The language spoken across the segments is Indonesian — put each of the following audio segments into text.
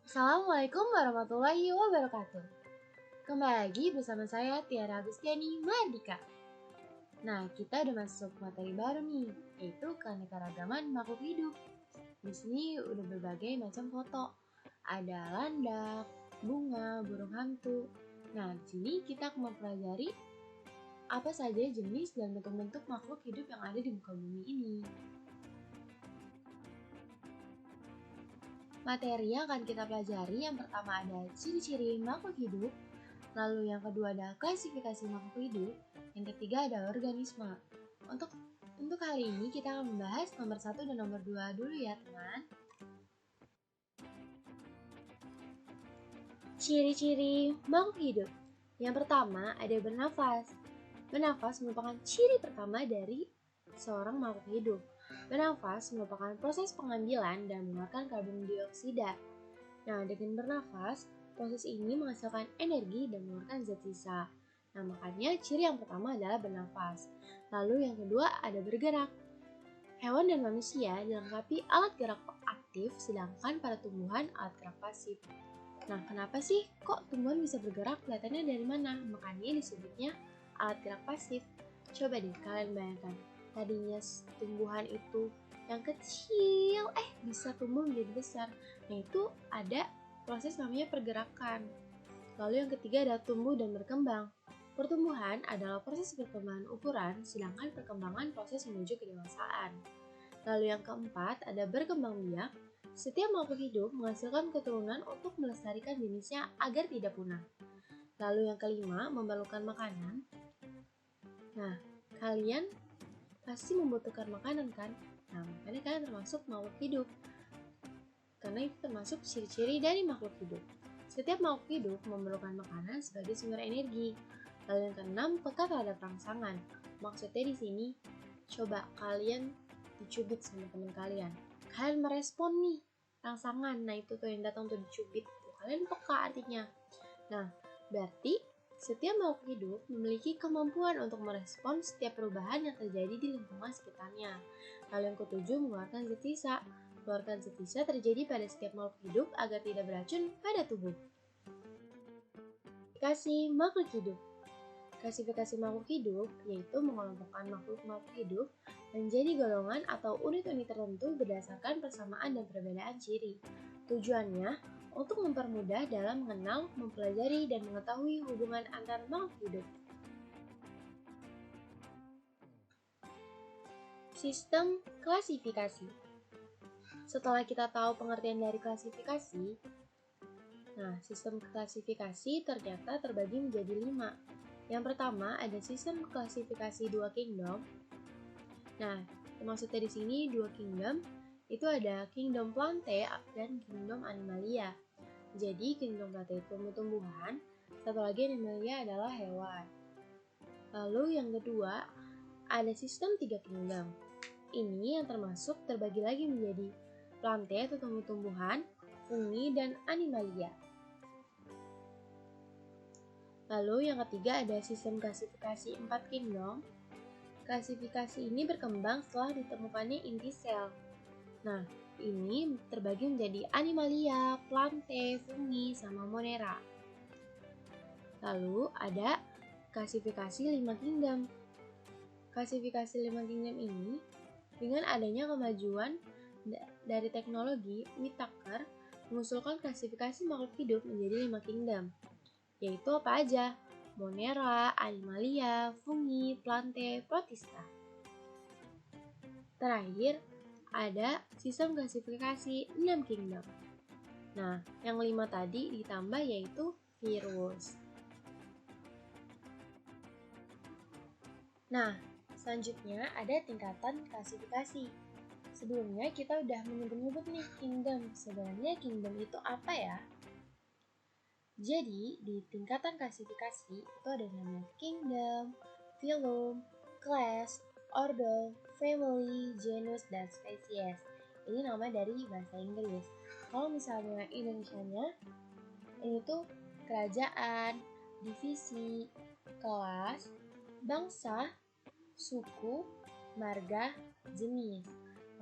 Assalamualaikum warahmatullahi wabarakatuh. Kembali lagi bersama saya Tiara Agustiani Mardika. Nah, kita udah masuk materi baru nih, yaitu keanekaragaman makhluk hidup. Di sini udah berbagai macam foto. Ada landak, bunga, burung hantu. Nah, di sini kita akan mempelajari apa saja jenis dan bentuk-bentuk makhluk hidup yang ada di muka bumi ini. Materi yang akan kita pelajari yang pertama ada ciri-ciri makhluk hidup, lalu yang kedua ada klasifikasi makhluk hidup, yang ketiga ada organisme. Untuk hari ini kita akan membahas nomor 1 dan nomor 2 dulu ya teman. Ciri-ciri makhluk hidup. Yang pertama ada bernafas. Bernafas merupakan ciri pertama dari seorang makhluk hidup. Bernafas merupakan proses pengambilan dan mengeluarkan karbon dioksida. Nah, dengan bernafas, proses ini menghasilkan energi dan mengeluarkan zat sisa. Nah, makanya ciri yang pertama adalah bernafas. Lalu yang kedua ada bergerak. Hewan dan manusia dilengkapi alat gerak aktif, sedangkan pada tumbuhan alat gerak pasif. Nah, kenapa sih kok tumbuhan bisa bergerak? Kelihatannya dari mana? Makanya disebutnya alat gerak pasif. Coba deh kalian bayangkan, tadinya tumbuhan itu yang kecil bisa tumbuh menjadi besar. Nah, itu ada proses namanya pergerakan. Lalu yang ketiga ada tumbuh dan berkembang. Pertumbuhan adalah proses perkembangan ukuran, sedangkan perkembangan proses menuju kedewasaan. Lalu yang keempat ada berkembang biak. Setiap makhluk hidup menghasilkan keturunan untuk melestarikan jenisnya agar tidak punah. Lalu yang kelima memerlukan makanan. Nah, kalian pasti membutuhkan makanan kan? Nah, makanya kalian termasuk makhluk hidup. Karena itu termasuk ciri-ciri dari makhluk hidup. Setiap makhluk hidup memerlukan makanan sebagai sumber energi. Lalu yang keenam, peka terhadap rangsangan. Maksudnya di sini, coba kalian dicubit sama teman kalian. Kalian merespon nih rangsangan. Nah, itu tuh yang datang tuh dicubit. Kalian peka artinya. Nah, berarti setiap makhluk hidup memiliki kemampuan untuk merespon setiap perubahan yang terjadi di lingkungan sekitarnya. Lalu yang ketujuh, mengeluarkan zat sisa. Mengeluarkan zat sisa terjadi pada setiap makhluk hidup agar tidak beracun pada tubuh. Klasifikasi makhluk hidup. Klasifikasi makhluk hidup yaitu mengelompokkan makhluk-makhluk hidup menjadi golongan atau unit-unit tertentu berdasarkan persamaan dan perbedaan ciri. Tujuannya untuk mempermudah dalam mengenal, mempelajari, dan mengetahui hubungan antar makhluk hidup. Sistem klasifikasi. Setelah kita tahu pengertian dari klasifikasi, sistem klasifikasi ternyata terbagi menjadi 5. Yang pertama ada sistem klasifikasi dua kingdom. Nah, maksudnya di sini dua kingdom itu ada kingdom Plantae dan kingdom Animalia. Jadi kingdom Plantae itu tumbuh-tumbuhan, satu lagi Animalia adalah hewan. Lalu yang kedua ada sistem tiga kingdom. Ini yang termasuk terbagi lagi menjadi Plantae atau tumbuh-tumbuhan, fungi, dan Animalia. Lalu yang ketiga ada sistem klasifikasi 4 kingdom. Klasifikasi ini berkembang setelah ditemukannya inti sel. Nah, ini terbagi menjadi Animalia, Plantae, fungi, sama Monera. Lalu ada klasifikasi 5 kingdom. Klasifikasi 5 kingdom ini dengan adanya kemajuan dari teknologi, Whittaker mengusulkan klasifikasi makhluk hidup menjadi 5 kingdom. Yaitu apa aja? Monera, Animalia, fungi, Plantae, Protista. Terakhir, ada sistem klasifikasi 6 kingdom. Nah, yang 5 tadi ditambah yaitu virus. Nah, selanjutnya ada tingkatan klasifikasi. Sebelumnya kita udah menyebut-nyebut nih kingdom. Sebenarnya kingdom itu apa ya? Jadi, di tingkatan klasifikasi itu ada namanya kingdom, phylum, class, order, family, genus, dan species. Ini nama dari bahasa Inggris. Kalau misalnya Indonesianya, ini tuh kerajaan, divisi, kelas, bangsa, suku, marga, jenis.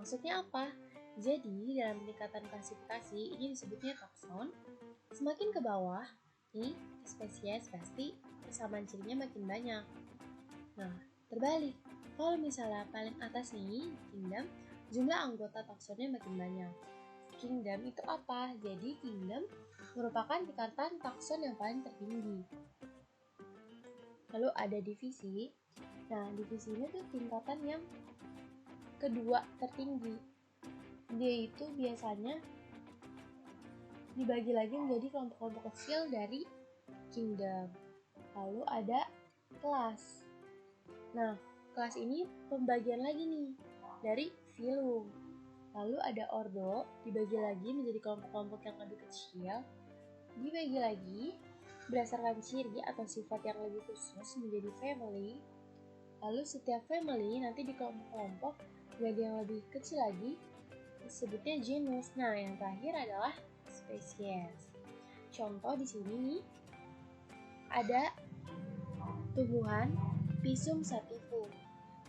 Maksudnya apa? Jadi, dalam peningkatan klasifikasi, ini disebutnya takson. Semakin ke bawah, nih, spesies pasti persamaan cirinya makin banyak. Nah, terbalik. Kalau misalnya paling atas nih, kingdom, jumlah anggota taksonnya makin banyak. Kingdom itu apa? Jadi, kingdom merupakan tingkatan takson yang paling tertinggi. Lalu ada divisi. Nah, divisi ini tuh tingkatan yang kedua tertinggi. Dia itu biasanya dibagi lagi menjadi kelompok-kelompok kecil dari kingdom. Lalu ada kelas. Nah, kelas ini pembagian lagi nih dari filum. Lalu ada ordo, dibagi lagi menjadi kelompok-kelompok yang lebih kecil. Dibagi lagi berdasarkan ciri atau sifat yang lebih khusus menjadi family. Lalu setiap family nanti di kelompok-kelompok menjadi yang lebih kecil lagi disebutnya genus. Nah, yang terakhir adalah spesies. Contoh di sini nih ada tumbuhan Pisum sativum.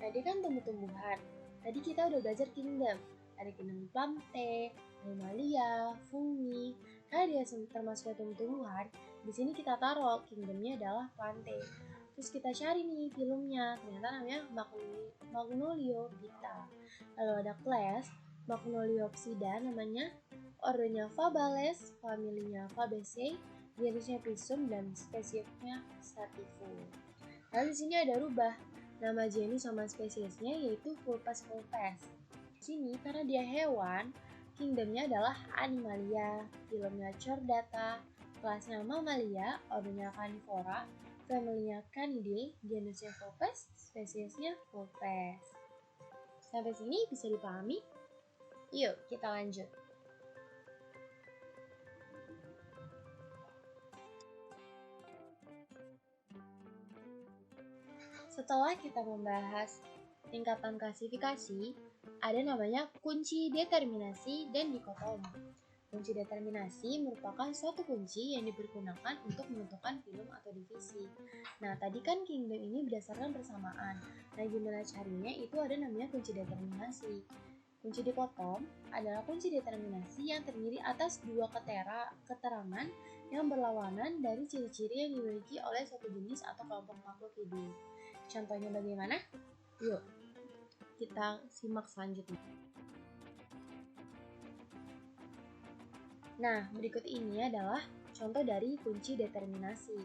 Nah, dia kan tumbuh-tumbuhan. Tadi kita udah belajar kingdom. Ada kingdom Plantae, Animalia, Fungi. Karena dia termasuk tumbuh-tumbuhan, di sini kita taruh kingdomnya adalah Plantae. Terus kita cari nih filumnya, ternyata namanya Magnoliophyta. Lalu ada class Magnoliopsida namanya, ordonya Fabales, familinya Fabaceae, genusnya Pisum dan spesiesnya Sativum. Lalu di sini ada rubah nama genus sama spesiesnya yaitu Vulpes vulpes. Di sini karena dia hewan, kingdomnya adalah Animalia, filumnya Chordata, kelasnya Mammalia, ordonya Carnivora, familinya Canidae, genusnya Vulpes, spesiesnya Vulpes. Sampai sini bisa dipahami? Yuk kita lanjut. Setelah kita membahas tingkatan klasifikasi, ada namanya kunci determinasi dan dikotomi. Kunci determinasi merupakan suatu kunci yang dipergunakan untuk menentukan filum atau divisi. Nah, tadi kan kingdom ini berdasarkan persamaan. Nah, gimana caranya? Itu ada namanya kunci determinasi. Kunci dikotom adalah kunci determinasi yang terdiri atas dua keterangan yang berlawanan dari ciri-ciri yang dimiliki oleh suatu jenis atau kelompok makhluk hidup. Contohnya bagaimana? Yuk, kita simak selanjutnya. Nah, berikut ini adalah contoh dari kunci determinasi.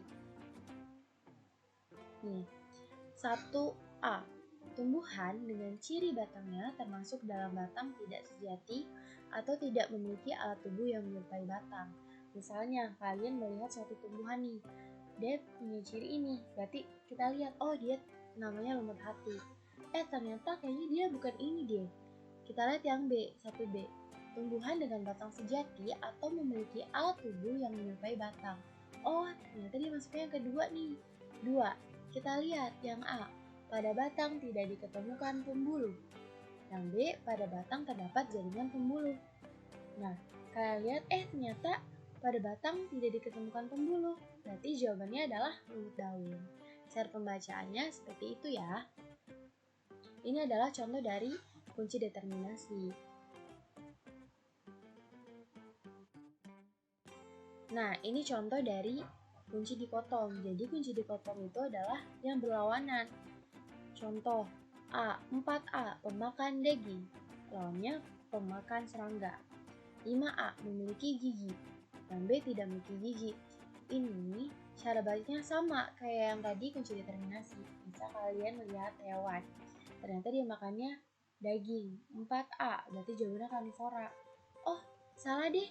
Nih, 1A. Tumbuhan dengan ciri batangnya termasuk dalam batang tidak sejati atau tidak memiliki alat tubuh yang menyerupai batang. Misalnya, kalian melihat suatu tumbuhan nih, dia punya ciri ini, berarti kita lihat, oh dia namanya lumut hati. Ternyata kayaknya dia bukan ini deh. Kita lihat yang B, 1B. Tumbuhan dengan batang sejati atau memiliki alat tubuh yang menyerupai batang. Oh, ternyata dia masuknya yang kedua nih. 2. Kita lihat yang A. Pada batang tidak diketemukan pembuluh. Yang B. Pada batang terdapat jaringan pembuluh. Nah, kalian lihat, ternyata pada batang tidak diketemukan pembuluh. Berarti jawabannya adalah lumut daun. Cara pembacaannya seperti itu ya. Ini adalah contoh dari kunci determinasi. Nah, ini contoh dari kunci dikotom. Jadi kunci dikotom itu adalah yang berlawanan. Contoh A. 4A. Pemakan daging. Lawannya pemakan serangga. 5A. Memiliki gigi. Dan B. Tidak memiliki gigi. Ini cara bacanya sama kayak yang tadi kunci determinasi. Bisa kalian melihat hewan. Ternyata dia makannya daging. 4A. Berarti jawabannya karnivora. Oh, salah deh.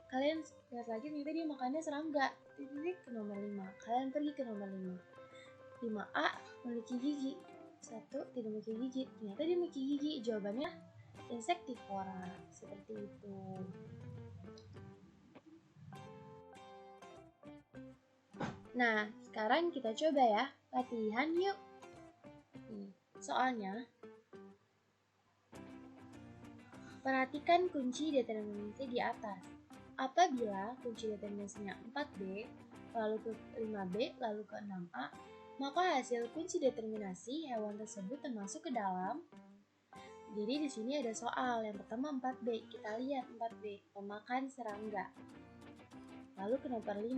Kalian lihat lagi ternyata dia makannya serangga. Titik ke nomor 5. Kalian pergi ke nomor 5. 5A memiliki gigi. 1 tidak memiliki gigi. Ternyata dia memiliki gigi. Jawabannya insektivora. Seperti itu. Nah, sekarang kita coba ya. Latihan yuk. Nih, soalnya perhatikan kunci determinasi di atas. Apabila kunci determinasinya 4B, lalu ke 5B, lalu ke 6A, maka hasil kunci determinasi hewan tersebut termasuk ke dalam Jadi di sini ada soal. Yang pertama 4B. Kita lihat 4B. Pemakan serangga. Lalu ke nomor 5.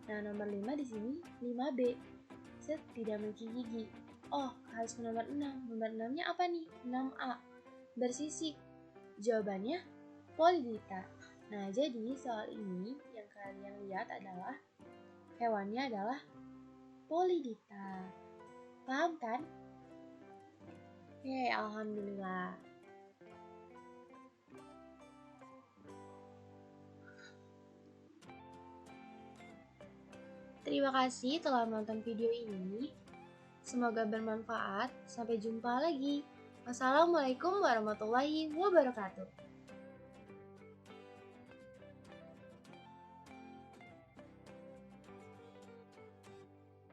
Nah, nomor 5 di sini 5B. Set tidak memiliki gigi. Oh, harus ke nomor 6. Nomor 6-nya apa nih? 6A. Bersisik. Jawabannya Polydita. Nah, jadi soal ini yang kalian lihat adalah hewannya adalah Polydita. Paham kan? Oke, alhamdulillah. Terima kasih telah menonton video ini. Semoga bermanfaat. Sampai jumpa lagi. Wassalamualaikum warahmatullahi wabarakatuh.